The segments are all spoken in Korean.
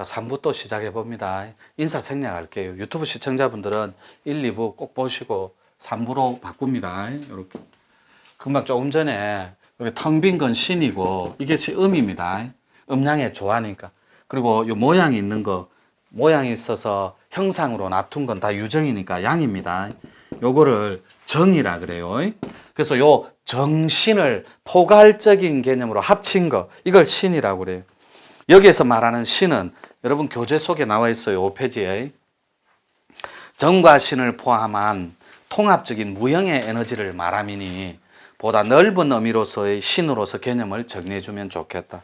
자, 3부 또 시작해 봅니다. 인사 생략할게요. 유튜브 시청자분들은 1, 2부 꼭 보시고 3부로 바꿉니다. 이렇게. 금방 조금 전에 텅 빈 건 신이고 이게 음입니다. 음량에 좋아하니까. 그리고 요 모양이 있는 거, 모양이 있어서 형상으로 놔둔 건 다 유정이니까 양입니다. 요거를 정이라 그래요. 그래서 요 정신을 포괄적인 개념으로 합친 거, 이걸 신이라고 그래요. 여기에서 말하는 신은 여러분 교재 속에 나와 있어요. 5페이지에. 정과 신을 포함한 통합적인 무형의 에너지를 말함이니 보다 넓은 의미로서의 신으로서 개념을 정리해 주면 좋겠다.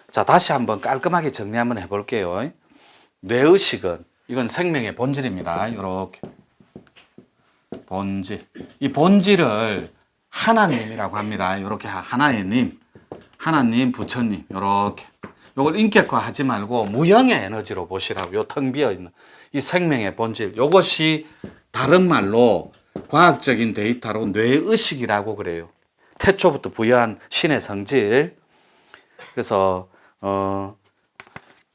자, 다시 한번 깔끔하게 정리 한번 해볼게요. 뇌의식은 이건 생명의 본질입니다. 이렇게 본질. 이 본질을 하나님이라고 합니다. 이렇게 하나의 님, 하나님, 부처님 이렇게. 요걸 인격화하지 말고 무형의 에너지로 보시라고. 요 텅 비어 있는 이 생명의 본질. 요것이 다른 말로 과학적인 데이터로 뇌의식이라고 그래요. 태초부터 부여한 신의 성질. 그래서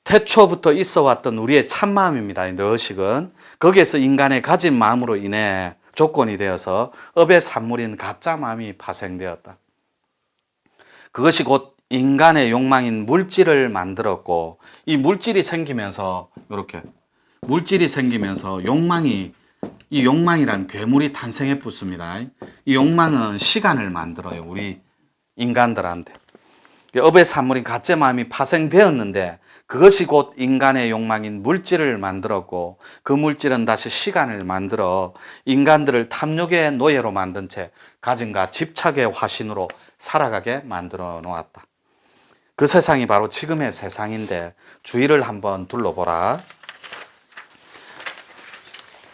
태초부터 있어 왔던 우리의 참마음입니다. 뇌의식은. 거기에서 인간의 가진 마음으로 인해 조건이 되어서 업의 산물인 가짜 마음이 파생되었다. 그것이 곧 인간의 욕망인 물질을 만들었고, 이 물질이 생기면서 이렇게 물질이 생기면서 이 욕망이란 괴물이 탄생해 붙습니다. 이 욕망은 시간을 만들어요. 우리 인간들한테. 업의 산물인 가짜 마음이 파생되었는데 그것이 곧 인간의 욕망인 물질을 만들었고, 그 물질은 다시 시간을 만들어 인간들을 탐욕의 노예로 만든 채 가진과 집착의 화신으로 살아가게 만들어 놓았다. 그 세상이 바로 지금의 세상인데 주위를 한번 둘러보라.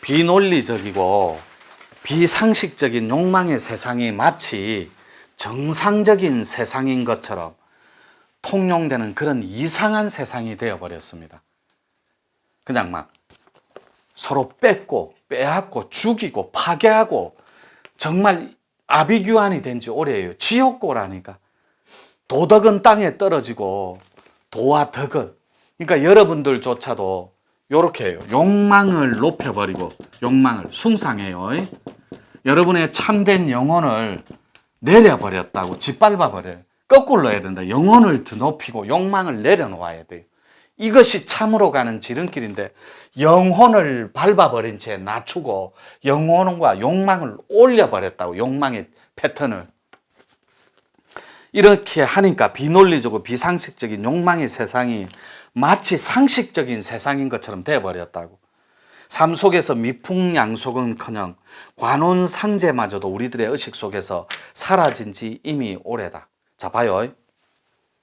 비논리적이고 비상식적인 욕망의 세상이 마치 정상적인 세상인 것처럼 통용되는 그런 이상한 세상이 되어버렸습니다. 그냥 막 서로 뺏고 빼앗고 죽이고 파괴하고 정말 아비규환이 된 지 오래예요. 지옥고라니까. 도덕은 땅에 떨어지고 도와 덕은, 그러니까 여러분들조차도 요렇게 해요. 욕망을 높여버리고 욕망을 숭상해요. 여러분의 참된 영혼을 내려버렸다고. 짓밟아버려요. 거꾸로 해야 된다. 영혼을 더 높이고 욕망을 내려놓아야 돼요. 이것이 참으로 가는 지름길인데 영혼을 밟아버린 채 낮추고 영혼과 욕망을 올려버렸다고. 욕망의 패턴을. 이렇게 하니까 비논리적이고 비상식적인 욕망의 세상이 마치 상식적인 세상인 것처럼 되어버렸다고. 삶 속에서 미풍양속은커녕 관혼상제마저도 우리들의 의식 속에서 사라진 지 이미 오래다. 자, 봐요.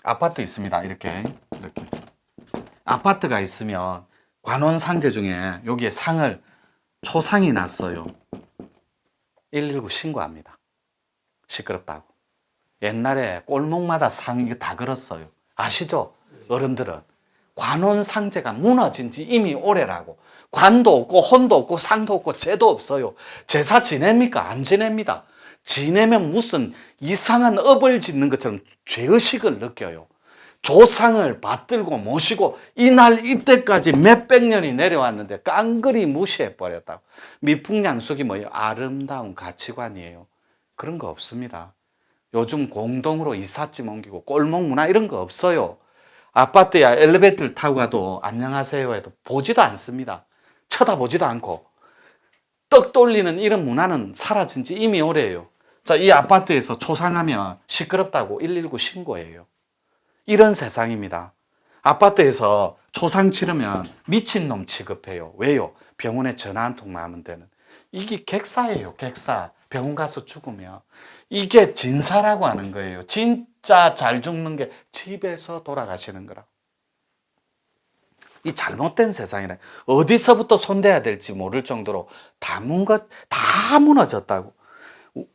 아파트 있습니다. 이렇게. 아파트가 있으면 관혼상제 중에 여기에 초상이 났어요. 119 신고합니다. 시끄럽다고. 옛날에 골목마다 상 다 걸었어요. 아시죠? 어른들은. 관혼상제가 무너진 지 이미 오래라고. 관도 없고 혼도 없고 상도 없고 제도 없어요. 제사 지냅니까? 안 지냅니다. 지내면 무슨 이상한 업을 짓는 것처럼 죄의식을 느껴요. 조상을 받들고 모시고 이날 이때까지 몇백 년이 내려왔는데 깡그리 무시해버렸다고. 미풍양속이 뭐예요? 아름다운 가치관이에요. 그런 거 없습니다. 요즘 공동으로 이삿짐 옮기고 꼴목 문화 이런 거 없어요. 아파트야 엘리베이터를 타고 가도 안녕하세요 해도 보지도 않습니다. 쳐다보지도 않고. 떡 돌리는 이런 문화는 사라진 지 이미 오래예요. 자, 이 아파트에서 초상하면 시끄럽다고 119 신고해요. 이런 세상입니다. 아파트에서 초상 치르면 미친놈 취급해요. 왜요? 병원에 전화 한 통만 하면 되는. 이게 객사예요. 객사. 병원 가서 죽으면. 이게 진사라고 하는 거예요. 진짜 잘 죽는 게 집에서 돌아가시는 거라. 이 잘못된 세상이라. 어디서부터 손대야 될지 모를 정도로 다 무너졌다고.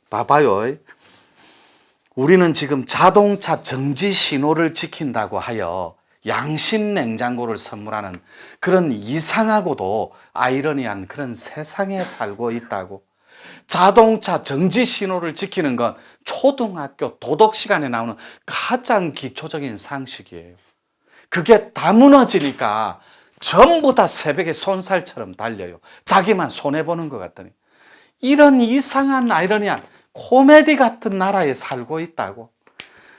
봐봐요. 우리는 지금 자동차 정지 신호를 지킨다고 하여 양심 냉장고를 선물하는 그런 이상하고도 아이러니한 그런 세상에 살고 있다고. 자동차 정지 신호를 지키는 건 초등학교 도덕 시간에 나오는 가장 기초적인 상식이에요. 그게 다 무너지니까 전부 다 새벽에 쏜살처럼 달려요. 자기만 손해보는 것 같더니. 이런 이상한 아이러니한 코미디 같은 나라에 살고 있다고.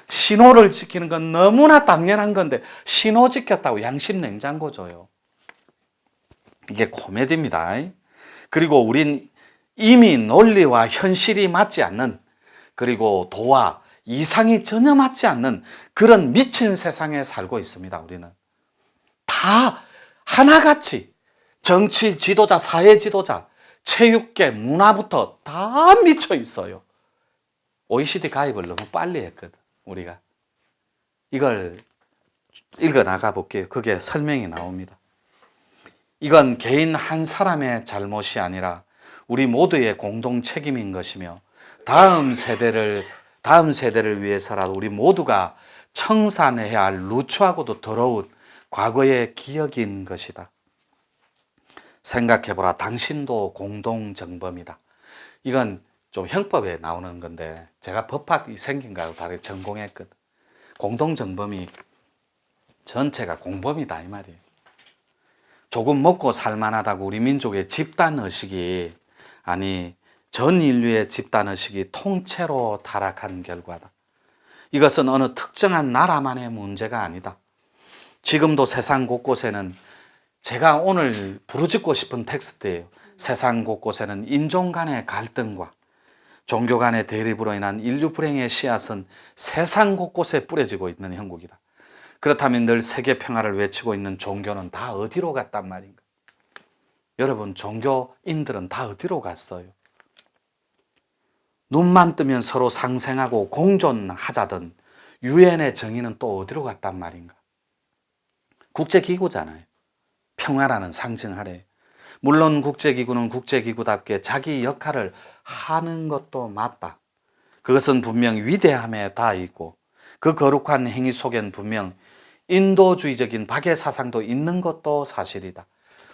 신호를 지키는 건 너무나 당연한 건데 신호 지켰다고 양심 냉장고 줘요. 이게 코미디입니다. 그리고 우린 이미 논리와 현실이 맞지 않는, 그리고 도와 이상이 전혀 맞지 않는 그런 미친 세상에 살고 있습니다. 우리는 다 하나같이 정치 지도자, 사회 지도자, 체육계, 문화부터 다 미쳐 있어요. OECD 가입을 너무 빨리 했거든, 우리가. 이걸 읽어 나가 볼게요. 그게 설명이 나옵니다. 이건 개인 한 사람의 잘못이 아니라 우리 모두의 공동 책임인 것이며 다음 세대를 위해서라도 우리 모두가 청산해야 할 누추하고도 더러운 과거의 기억인 것이다. 생각해보라. 당신도 공동정범이다. 이건 좀 형법에 나오는 건데 제가 법학이 생긴 거하고 다르게 전공했거든. 공동정범이 전체가 공범이다 이 말이에요. 조금 먹고 살만하다고 우리 민족의 집단의식이, 아니 전 인류의 집단의식이 통째로 타락한 결과다. 이것은 어느 특정한 나라만의 문제가 아니다. 지금도 세상 곳곳에는, 제가 오늘 부르짖고 싶은 텍스트예요. 세상 곳곳에는 인종 간의 갈등과 종교 간의 대립으로 인한 인류 불행의 씨앗은 세상 곳곳에 뿌려지고 있는 형국이다. 그렇다면 늘 세계 평화를 외치고 있는 종교는 다 어디로 갔단 말인가? 여러분, 종교인들은 다 어디로 갔어요? 눈만 뜨면 서로 상생하고 공존하자던 유엔의 정의는 또 어디로 갔단 말인가? 국제기구잖아요. 평화라는 상징하래. 물론 국제기구는 국제기구답게 자기 역할을 하는 것도 맞다. 그것은 분명 위대함에 다 있고 그 거룩한 행위 속엔 분명 인도주의적인 박애 사상도 있는 것도 사실이다.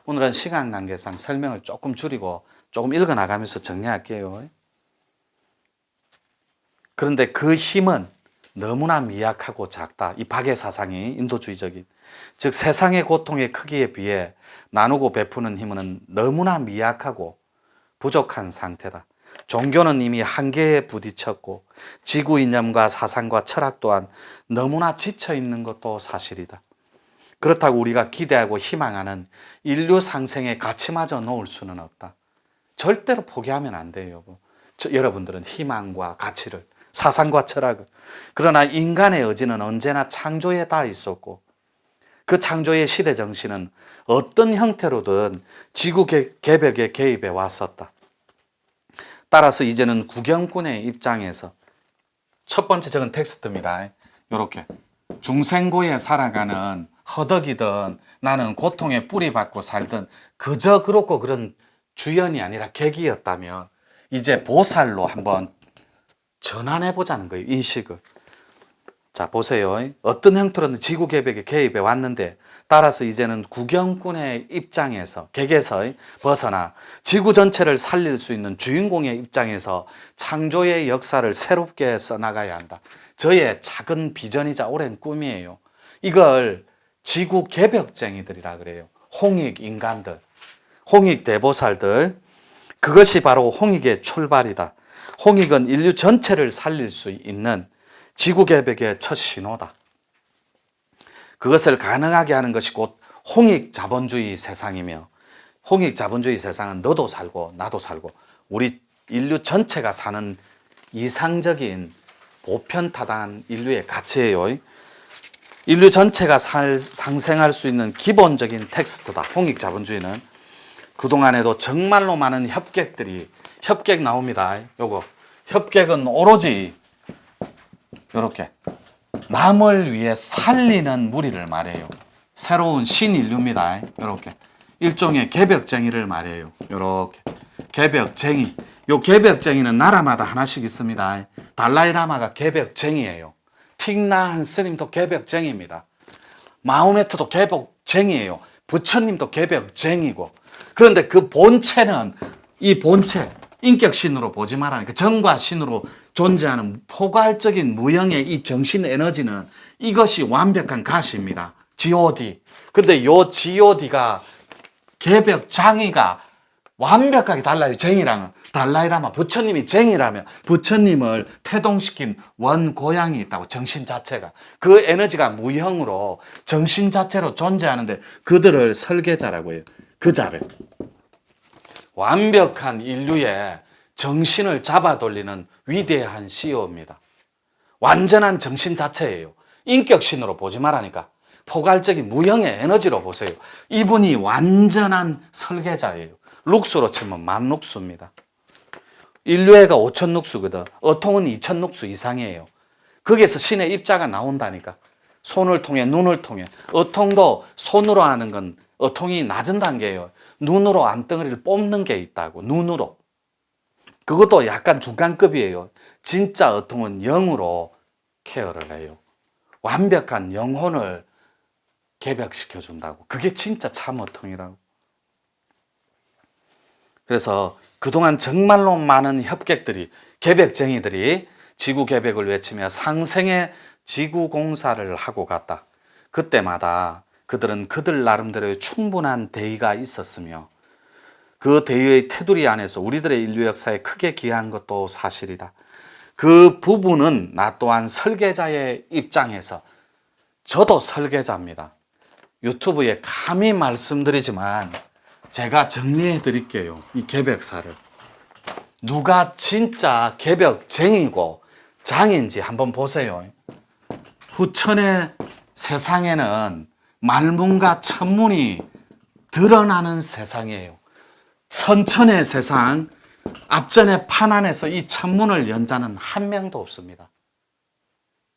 오늘은 시간 관계상 설명을 조금 줄이고 조금 읽어나가면서 정리할게요. 그런데 그 힘은 너무나 미약하고 작다. 이 박애 사상이 인도주의적인, 즉 세상의 고통의 크기에 비해 나누고 베푸는 힘은 너무나 미약하고 부족한 상태다. 종교는 이미 한계에 부딪혔고 지구 이념과 사상과 철학 또한 너무나 지쳐 있는 것도 사실이다. 그렇다고 우리가 기대하고 희망하는 인류 상생의 가치마저 놓을 수는 없다. 절대로 포기하면 안 돼요. 여러분들은 희망과 가치를, 사상과 철학을. 그러나 인간의 의지는 언제나 창조에 다 있었고 그 창조의 시대 정신은 어떤 형태로든 지구 개벽에 개입해 왔었다. 따라서 이제는 구경꾼의 입장에서, 첫 번째 적은 텍스트입니다. 이렇게 중생고에 살아가는 허덕이든 나는 고통에 뿌리박고 살든 그저 그렇고 그런 주연이 아니라 객이었다면 이제 보살로 한번 전환해 보자는 거예요. 인식을. 자, 보세요. 어떤 형태로는 지구 개벽에 개입해 왔는데 따라서 이제는 구경꾼의 입장에서, 객에서 벗어나 지구 전체를 살릴 수 있는 주인공의 입장에서 창조의 역사를 새롭게 써나가야 한다. 저의 작은 비전이자 오랜 꿈이에요. 이걸 지구 개벽쟁이들이라 그래요. 홍익 인간들, 홍익 대보살들. 그것이 바로 홍익의 출발이다. 홍익은 인류 전체를 살릴 수 있는 지구 개벽의 첫 신호다. 그것을 가능하게 하는 것이 곧 홍익 자본주의 세상이며, 홍익 자본주의 세상은 너도 살고 나도 살고 우리 인류 전체가 사는 이상적인 보편타당한 인류의 가치예요. 인류 전체가 상생할 수 있는 기본적인 텍스트다. 홍익 자본주의는. 그동안에도 정말로 많은 협객 나옵니다. 요거 협객은 오로지 이렇게 남을 위해 살리는 무리를 말해요. 새로운 신인류입니다. 이렇게 일종의 개벽쟁이를 말해요. 이렇게 개벽쟁이. 요 개벽쟁이는 나라마다 하나씩 있습니다. 달라이라마가 개벽쟁이에요. 틱나한 스님도 개벽쟁이입니다. 마호메트도 개벽쟁이에요. 부처님도 개벽쟁이고. 그런데 그 본체는, 이 본체, 인격신으로 보지 말라는 그 정과 신으로 존재하는 포괄적인 무형의 이 정신 에너지는 이것이 완벽한 가시입니다. G.O.D. 근데 요 G.O.D가 개벽 장이가 완벽하게 달라요. 쟁이랑은. 달라이라마 부처님이 쟁이라면 부처님을 태동시킨 원고향이 있다고. 정신 자체가 그 에너지가 무형으로 정신 자체로 존재하는데 그들을 설계자라고 해요. 그 자를 완벽한 인류의 정신을 잡아 돌리는 위대한 CEO입니다. 완전한 정신 자체예요. 인격신으로 보지 말라니까. 포괄적인 무형의 에너지로 보세요. 이분이 완전한 설계자예요. 룩수로 치면 10,000룩수입니다. 인류애가 5,000룩수거든. 어통은 2,000룩수 이상이에요. 거기에서 신의 입자가 나온다니까. 손을 통해, 눈을 통해. 어통도 손으로 하는 건 어통이 낮은 단계예요. 눈으로 암덩어리를 뽑는 게 있다고. 눈으로. 그것도 약간 중간급이에요. 진짜 어통은 영으로 케어를 해요. 완벽한 영혼을 개벽시켜 준다고. 그게 진짜 참 어통이라고. 그래서 그동안 정말로 많은 협객들이, 개벽쟁이들이 지구 개벽을 외치며 상생의 지구 공사를 하고 갔다. 그때마다 그들은 그들 나름대로의 충분한 대의가 있었으며 그 대의의 테두리 안에서 우리들의 인류 역사에 크게 기여한 것도 사실이다. 그 부분은 나 또한 설계자의 입장에서, 저도 설계자입니다. 유튜브에 감히 말씀드리지만 제가 정리해 드릴게요. 이 개벽사를. 누가 진짜 개벽쟁이고 장인지 한번 보세요. 후천의 세상에는 말문과 천문이 드러나는 세상이에요. 선천의 세상, 앞전의 판 안에서 이 천문을 연 자는 한 명도 없습니다.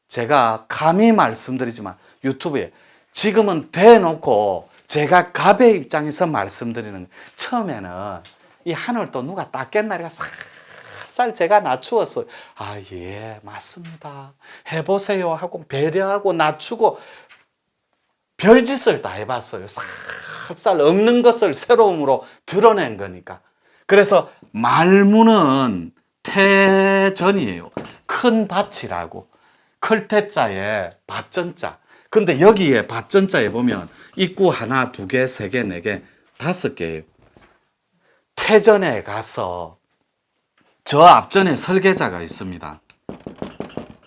제가 감히 말씀드리지만 유튜브에 지금은 대놓고 제가 갑의 입장에서 말씀드리는, 처음에는 이 하늘 또 누가 닦겠나 살살 제가 낮추었어요. 아, 예, 맞습니다. 해보세요 하고 배려하고 낮추고 별짓을 다 해봤어요. 살살 없는 것을 새로움으로 드러낸 거니까. 그래서 말문은 태전이에요. 큰 밭이라고. 클태자에 밭전자. 근데 여기에 밭전자에 보면 입구 하나, 두 개, 세 개, 네 개, 5개예요. 태전에 가서 저 앞전에 설계자가 있습니다.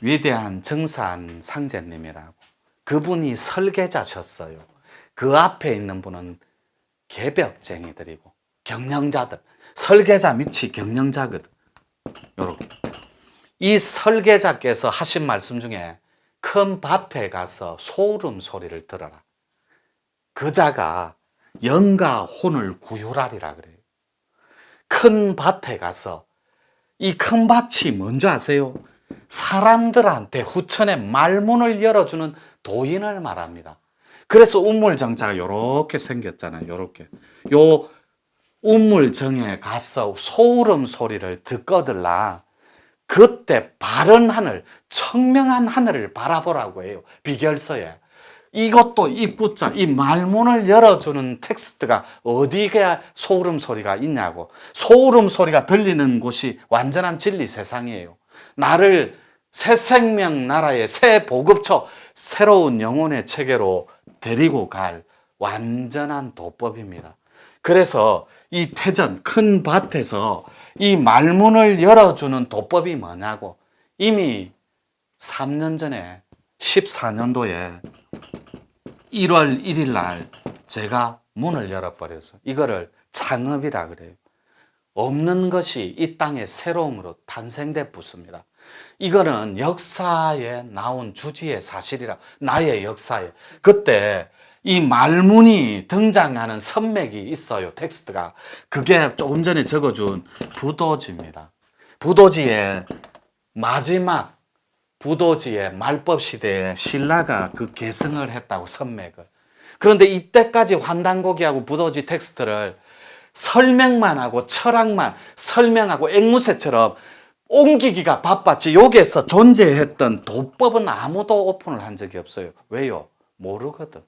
위대한 정산 상제님이라고. 그분이 설계자셨어요. 그 앞에 있는 분은 개벽쟁이들이고 경영자들. 설계자 밑이 경영자거든. 요렇게. 이 설계자께서 하신 말씀 중에 큰 밭에 가서 소름 소리를 들어라. 그자가 영과 혼을 구휼하리라 그래요. 큰 밭에 가서, 이 큰 밭이 뭔지 아세요? 사람들한테 후천의 말문을 열어주는 도인을 말합니다. 그래서 운물정자가 이렇게 생겼잖아요. 이렇게. 요 운물정에 가서 소름 소리를 듣거들라. 그때 바른 하늘, 청명한 하늘을 바라보라고 해요. 비결서에. 이것도 입구자, 이 말문을 열어주는 텍스트가 어디가 소름 소리가 있냐고. 소름 소리가 들리는 곳이 완전한 진리 세상이에요. 나를 새 생명 나라의 새 보급처, 새로운 영혼의 체계로 데리고 갈 완전한 도법입니다. 그래서 이 태전, 큰 밭에서 이 말문을 열어주는 도법이 뭐냐고. 이미 3년 전에 14년도에 1월 1일 날 제가 문을 열어버려서 이거를 창업이라 그래요. 없는 것이 이 땅의 새로움으로 탄생돼 붙습니다. 이거는 역사에 나온 주지의 사실이라, 나의 역사에. 그때 이 말문이 등장하는 선맥이 있어요. 텍스트가. 그게 조금 전에 적어준 부도지입니다. 부도지의 마지막, 부도지의 말법 시대에 신라가 그 계승을 했다고, 선맥을. 그런데 이때까지 환단고기하고 부도지 텍스트를 설명만 하고 철학만 설명하고 앵무새처럼 옮기기가 바빴지, 여기에서 존재했던 도법은 아무도 오픈을 한 적이 없어요. 왜요? 모르거든.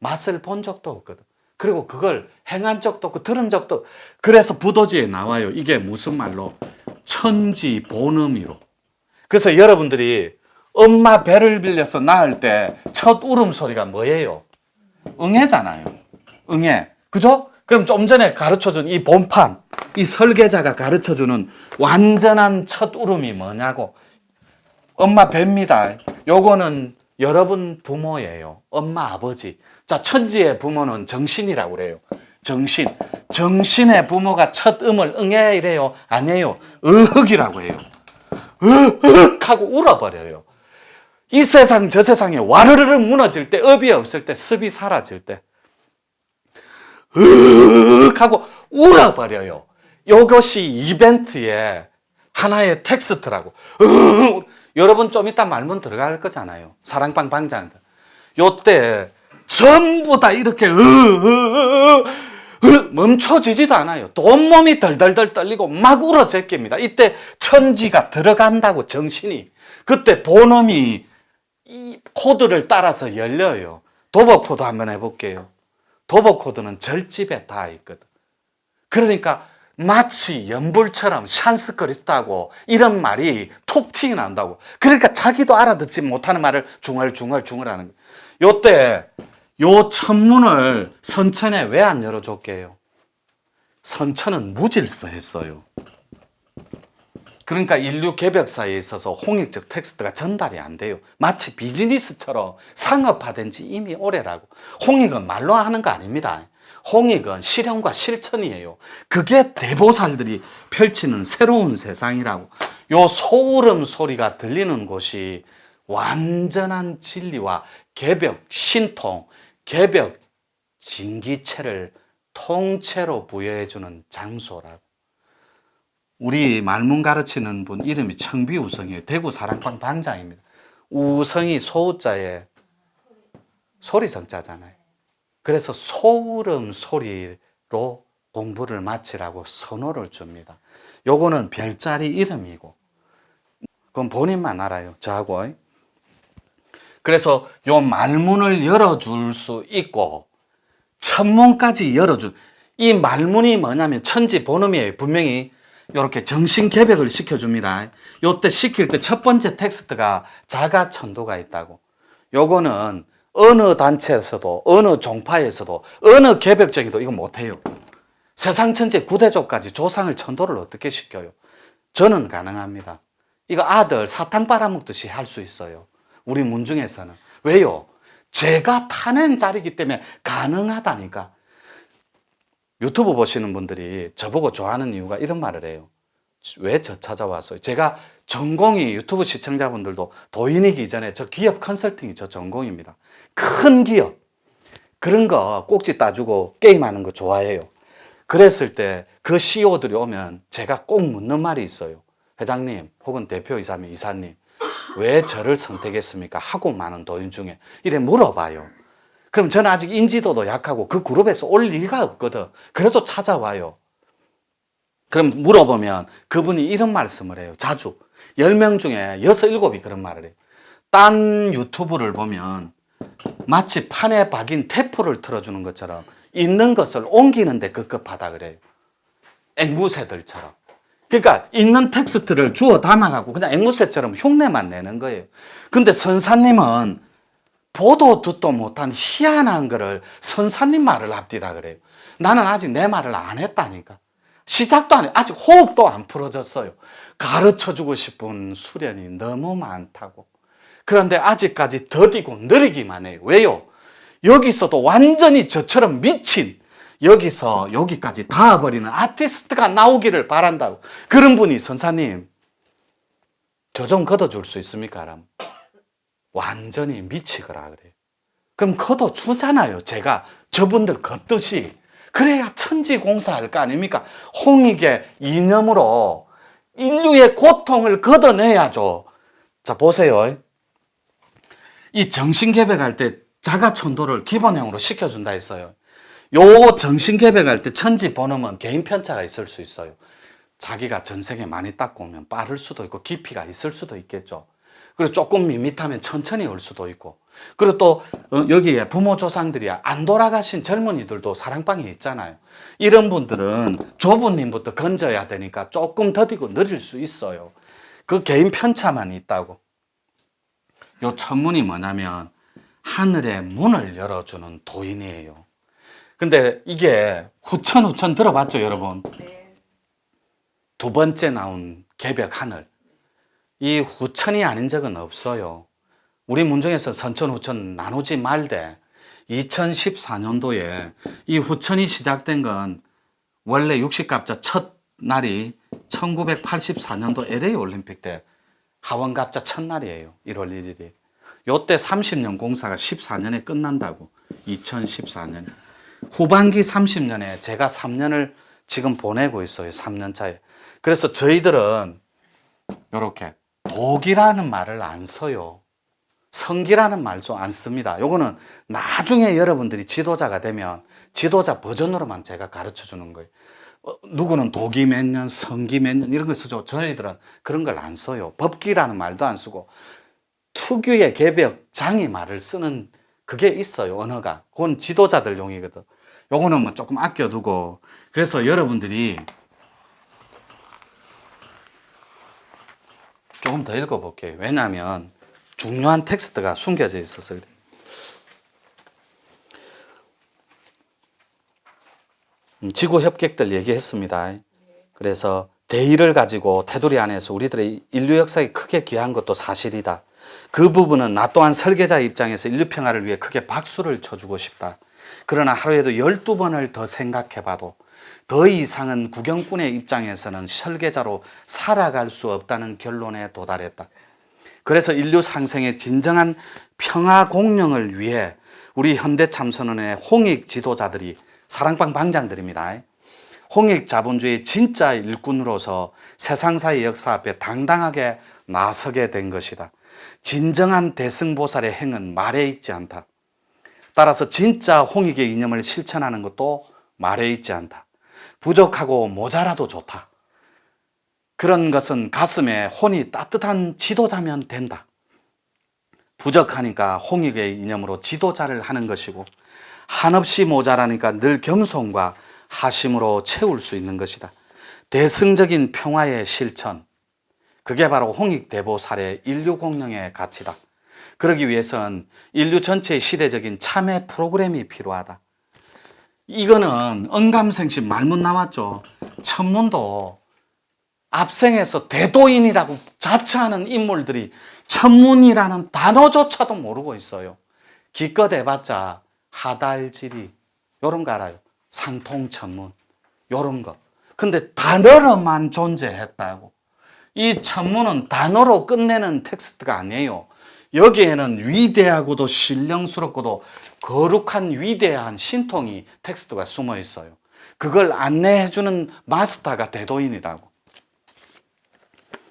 맛을 본 적도 없거든. 그리고 그걸 행한 적도 없고 들은 적도 없고. 그래서 부도지에 나와요. 이게 무슨 말로? 천지 본음이로. 그래서 여러분들이 엄마 배를 빌려서 낳을 때 첫 울음소리가 뭐예요? 응애잖아요. 응애. 그죠? 그럼 좀 전에 가르쳐준 이 본판, 이 설계자가 가르쳐주는 완전한 첫 울음이 뭐냐고. 엄마 배입니다. 요거는 여러분 부모예요. 엄마, 아버지. 자, 천지의 부모는 정신이라고 그래요. 정신. 정신의 부모가 첫 음을 응애 이래요? 아니에요. 으흑이라고 해요. 으흑 하고 울어버려요. 이 세상 저 세상에 와르르르 무너질 때, 업이 없을 때, 습이 사라질 때 으흑 하고 울어버려요. 이것이 이벤트의 하나의 텍스트라고. 여러분 좀 이따 말문 들어갈 거잖아요. 사랑방 방장. 요때 전부 다 이렇게 멈춰지지도 않아요. 또 온몸이 덜덜덜 떨리고 막 울어 제낍니다. 이때 천지가 들어간다고, 정신이. 그때 본음이 이 코드를 따라서 열려요. 도버코드 한번 해볼게요. 도버코드는 절집에 다 있거든. 그러니까 마치 연불처럼 샨스크리스타고 이런 말이 툭 튀어나온다고. 그러니까 자기도 알아듣지 못하는 말을 중얼중얼 하는 거예요. 요때 요 천문을 선천에 왜 안 열어줬게요? 선천은 무질서했어요. 그러니까 인류 개벽사에 있어서 홍익적 텍스트가 전달이 안 돼요. 마치 비즈니스처럼 상업화된 지 이미 오래라고. 홍익은 말로 하는 거 아닙니다. 홍익은 실현과 실천이에요. 그게 대보살들이 펼치는 새로운 세상이라고. 요 소울음 소리가 들리는 곳이 완전한 진리와 개벽 신통, 개벽 진기체를 통째로 부여해주는 장소라고. 우리 말문 가르치는 분 이름이 청비우성이에요. 대구 사랑방 방장입니다. 우성이 소우자에 소리성자잖아요. 그래서 소울음 소리로 공부를 마치라고 선호를 줍니다. 요거는 별자리 이름이고, 그건 본인만 알아요. 저하고. 그래서 요 말문을 열어줄 수 있고, 천문까지 열어준, 이 말문이 뭐냐면 천지 본음이에요. 분명히 이렇게 정신 개벽을 시켜줍니다. 요때 시킬 때 첫 번째 텍스트가 자가천도가 있다고. 요거는 어느 단체에서도, 어느 종파에서도, 어느 개벽적이도 이거 못해요. 세상 천지 구대조까지 조상을 천도를 어떻게 시켜요? 저는 가능합니다. 이거 아들 사탕 빨아먹듯이 할 수 있어요. 우리 문중에서는. 왜요? 제가 타낸 자리이기 때문에 가능하다니까. 유튜브 보시는 분들이 저보고 좋아하는 이유가 이런 말을 해요. 왜 저 찾아왔어요? 제가 전공이, 유튜브 시청자분들도 도인이기 전에 저 기업 컨설팅이 저 전공입니다. 큰 기업. 그런 거 꼭지 따주고 게임하는 거 좋아해요. 그랬을 때 그 CEO들이 오면 제가 꼭 묻는 말이 있어요. 회장님 혹은 대표이사님, 이사님, 왜 저를 선택했습니까? 하고 많은 도인 중에. 이래 물어봐요. 그럼 저는 아직 인지도도 약하고 그 그룹에서 올 리가 없거든. 그래도 찾아와요. 그럼 물어보면 그분이 이런 말씀을 해요. 자주. 10명 중에 6, 7이 그런 말을 해요. 딴 유튜브를 보면 마치 판에 박인 테프를 틀어주는 것처럼 있는 것을 옮기는데 급급하다 그래요. 앵무새들처럼. 그러니까 있는 텍스트를 주워 담아가고 그냥 앵무새처럼 흉내만 내는 거예요. 근데 선사님은 보도 듣도 못한 희한한 거를 선사님 말을 앞뒤다 그래요. 나는 아직 내 말을 안 했다니까. 시작도 안 해. 아직 호흡도 안 풀어졌어요. 가르쳐주고 싶은 수련이 너무 많다고. 그런데 아직까지 더디고 느리기만 해요. 왜요? 여기서도 완전히 저처럼 미친, 여기서 여기까지 닿아버리는 아티스트가 나오기를 바란다고. 그런 분이 선사님 저 좀 걷어줄 수 있습니까? 라면 완전히 미치거라 그래요. 그럼 걷어주잖아요. 제가 저분들 걷듯이. 그래야 천지공사할 거 아닙니까? 홍익의 이념으로 인류의 고통을 걷어내야죠. 자, 보세요. 이 정신개벽할 때 자가천도를 기본형으로 시켜준다 했어요. 요 정신개벽할 때 천지 번음은 개인 편차가 있을 수 있어요. 자기가 전생에 많이 닦고 오면 빠를 수도 있고 깊이가 있을 수도 있겠죠. 그리고 조금 밋밋하면 천천히 올 수도 있고. 그리고 또 여기에 부모 조상들이 안 돌아가신 젊은이들도 사랑방에 있잖아요. 이런 분들은 조부님부터 건져야 되니까 조금 더디고 느릴 수 있어요. 그 개인 편차만 있다고. 요 천문이 뭐냐면 하늘의 문을 열어주는 도인이에요. 근데 이게 후천 들어봤죠, 여러분? 네. 두 번째 나온 개벽 하늘. 이 후천이 아닌 적은 없어요. 우리 문중에서 선천, 후천 나누지 말되 2014년도에 이 후천이 시작된 건 원래 60갑자 첫 날이 1984년도 LA 올림픽 때 하원갑자 첫날이에요. 1월 1일이. 요때 30년 공사가 14년에 끝난다고. 2014년. 후반기 30년에 제가 3년을 지금 보내고 있어요. 3년 차에. 그래서 저희들은 요렇게 독이라는 말을 안 써요. 성기라는 말도 안 씁니다. 요거는 나중에 여러분들이 지도자가 되면 지도자 버전으로만 제가 가르쳐 주는 거예요. 누구는 독이 몇 년, 성기 몇 년 이런 거 쓰죠. 저희들은 그런 걸 안 써요. 법기라는 말도 안 쓰고 특유의 개벽, 장이 말을 쓰는 그게 있어요. 언어가. 그건 지도자들 용이거든. 요거는 뭐 조금 아껴두고 그래서 여러분들이 조금 더 읽어볼게요. 왜냐하면 중요한 텍스트가 숨겨져 있어서 그래요. 지구 협객들 얘기했습니다. 그래서 대의를 가지고 테두리 안에서 우리들의 인류 역사에 크게 기여한 것도 사실이다. 그 부분은 나 또한 설계자 입장에서 인류 평화를 위해 크게 박수를 쳐주고 싶다. 그러나 하루에도 12번을 더 생각해봐도 더 이상은 구경꾼의 입장에서는 설계자로 살아갈 수 없다는 결론에 도달했다. 그래서 인류 상생의 진정한 평화 공영을 위해 우리 현대참선원의 홍익 지도자들이 사랑방 방장들입니다. 홍익 자본주의 진짜 일꾼으로서 세상사의 역사 앞에 당당하게 나서게 된 것이다. 진정한 대승보살의 행은 말에 있지 않다. 따라서 진짜 홍익의 이념을 실천하는 것도 말에 있지 않다. 부족하고 모자라도 좋다. 그런 것은 가슴에 혼이 따뜻한 지도자면 된다. 부족하니까 홍익의 이념으로 지도자를 하는 것이고 한없이 모자라니까 늘 겸손과 하심으로 채울 수 있는 것이다. 대승적인 평화의 실천, 그게 바로 홍익대보살의 인류 공영의 가치다. 그러기 위해선 인류 전체의 시대적인 참회 프로그램이 필요하다. 이거는 언감생심 말문 나왔죠. 천문도 앞생에서 대도인이라고 자처하는 인물들이 천문이라는 단어조차도 모르고 있어요. 기껏 해봤자 하달지리 요런 거 알아요. 상통천문 요런 거. 근데 단어로만 존재했다고. 이 천문은 단어로 끝내는 텍스트가 아니에요. 여기에는 위대하고도 신령스럽고도 거룩한 위대한 신통이 텍스트가 숨어 있어요. 그걸 안내해주는 마스터가 대도인이라고.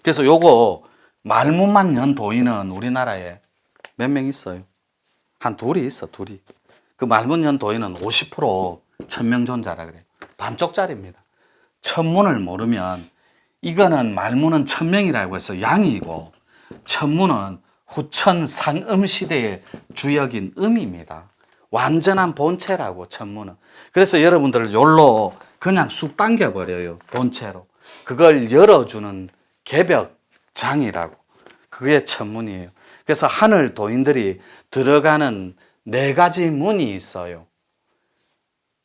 그래서 요거 말문만 연 도인은 우리나라에 몇 명 있어요? 한 둘이 있어, 둘이. 그 말문 연 도인은 50% 천명존자라 그래요. 반쪽짜리입니다. 천문을 모르면 이거는 말문은 천명이라고 해서 양이고 천문은 후천 상음 시대의 주역인 음입니다. 완전한 본체라고 천문은. 그래서 여러분들을 요로 그냥 쑥 당겨버려요. 본체로. 그걸 열어주는 개벽장이라고. 그게 천문이에요. 그래서 하늘 도인들이 들어가는 4가지 문이 있어요.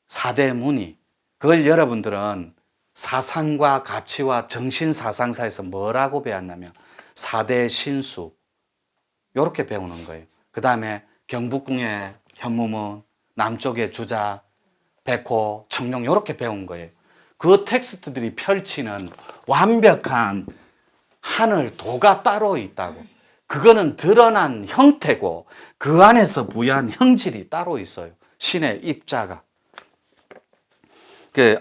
4대 문이. 그걸 여러분들은 사상과 가치와 정신사상사에서 뭐라고 배웠냐면 4대 신수 이렇게 배우는 거예요. 그 다음에 경북궁의 현무문, 남쪽의 주자, 백호, 청룡 이렇게 배운 거예요. 그 텍스트들이 펼치는 완벽한 하늘 도가 따로 있다고. 그거는 드러난 형태고 그 안에서 부여한 형질이 따로 있어요. 신의 입자가.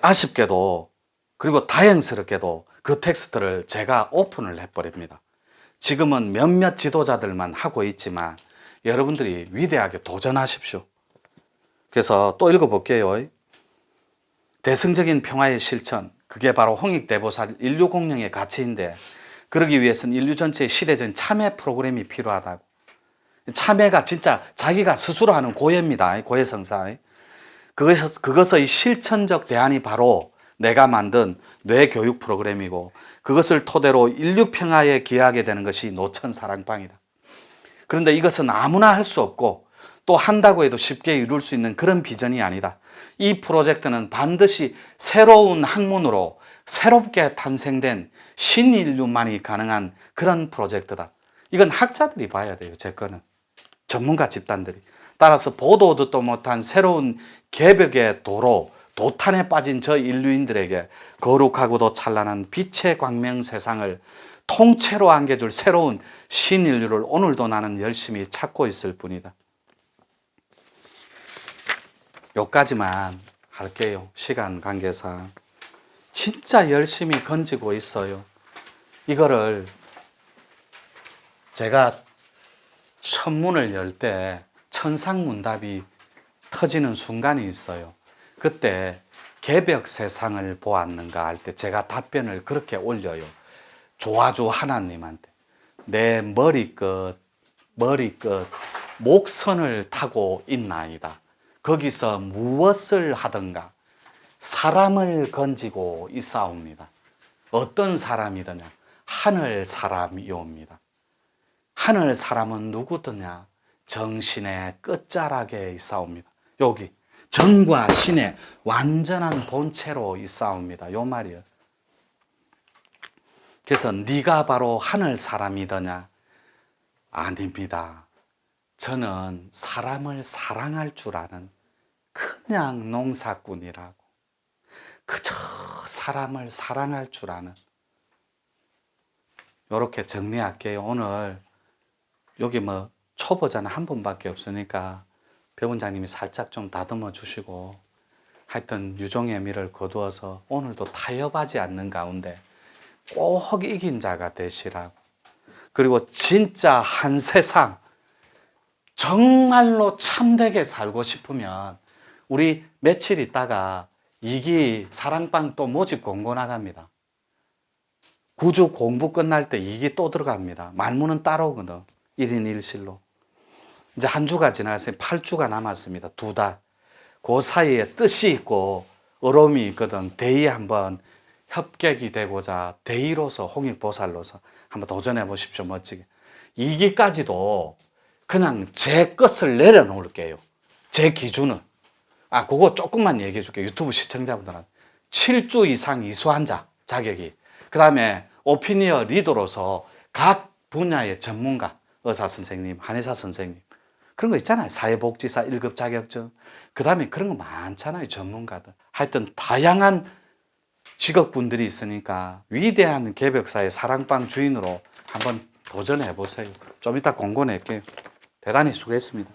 아쉽게도 그리고 다행스럽게도 그 텍스트를 제가 오픈을 해버립니다. 지금은 몇몇 지도자들만 하고 있지만 여러분들이 위대하게 도전하십시오. 그래서 또 읽어볼게요. 대승적인 평화의 실천, 그게 바로 홍익대보살 인류 공영의 가치인데 그러기 위해서는 인류 전체의 시대적인 참회 프로그램이 필요하다고. 참회가 진짜 자기가 스스로 하는 고해입니다. 고해성사. 그것의 실천적 대안이 바로 내가 만든 뇌교육 프로그램이고 그것을 토대로 인류 평화에 기여하게 되는 것이 노천 사랑방이다. 그런데 이것은 아무나 할 수 없고 또 한다고 해도 쉽게 이룰 수 있는 그런 비전이 아니다. 이 프로젝트는 반드시 새로운 학문으로 새롭게 탄생된 신인류만이 가능한 그런 프로젝트다. 이건 학자들이 봐야 돼요. 제 거는. 전문가 집단들이. 따라서 보도 듣도 못한 새로운 개벽의 도로, 도탄에 빠진 저 인류인들에게 거룩하고도 찬란한 빛의 광명 세상을 통째로 안겨줄 새로운 신인류를 오늘도 나는 열심히 찾고 있을 뿐이다. 여기까지만 할게요. 시간 관계상. 진짜 열심히 건지고 있어요. 이거를 제가 천문을 열 때 천상문답이 터지는 순간이 있어요. 그때 개벽 세상을 보았는가 할 때 제가 답변을 그렇게 올려요. 조아주 하나님한테. 내 머리끝 목선을 타고 있나이다. 거기서 무엇을 하든가 사람을 건지고 있사옵니다. 어떤 사람이더냐? 하늘 사람이옵니다. 하늘 사람은 누구더냐? 정신의 끝자락에 있사옵니다. 여기 정과 신의 완전한 본체로 있사옵니다. 요 말이에요. 그래서 네가 바로 하늘 사람이더냐? 아닙니다. 저는 사람을 사랑할 줄 아는 그냥 농사꾼이라고. 그저 사람을 사랑할 줄 아는. 이렇게 정리할게요. 오늘 여기 뭐 초보자는 한 분밖에 없으니까 배원장님이 살짝 좀 다듬어 주시고 하여튼 유종의 미를 거두어서 오늘도 타협하지 않는 가운데 꼭 이긴 자가 되시라고. 그리고 진짜 한 세상 정말로 참되게 살고 싶으면 우리 며칠 있다가 2기 사랑방 또 모집 공고 나갑니다. 9주 공부 끝날 때 2기 또 들어갑니다. 말문은 따로거든. 1인 1실로. 이제 한 주가 지났어요. 8주가 남았습니다. 2달. 그 사이에 뜻이 있고 어려움이 있거든. 대의 한번 협객이 되고자 대의로서 홍익보살로서 한번 도전해 보십시오. 멋지게. 2기까지도 그냥 제 것을 내려놓을게요. 제 기준은. 그거 조금만 얘기해 줄게요. 유튜브 시청자분들한테. 7주 이상 이수한 자 자격이. 그 다음에 오피니어 리더로서 각 분야의 전문가, 의사 선생님, 한의사 선생님. 그런 거 있잖아요. 사회복지사 1급 자격증. 그 다음에 그런 거 많잖아요. 전문가들. 하여튼 다양한 직업군들이 있으니까 위대한 개벽사의 사랑방 주인으로 한번 도전해 보세요. 좀 이따 공고 낼게요. 대단히 수고했습니다.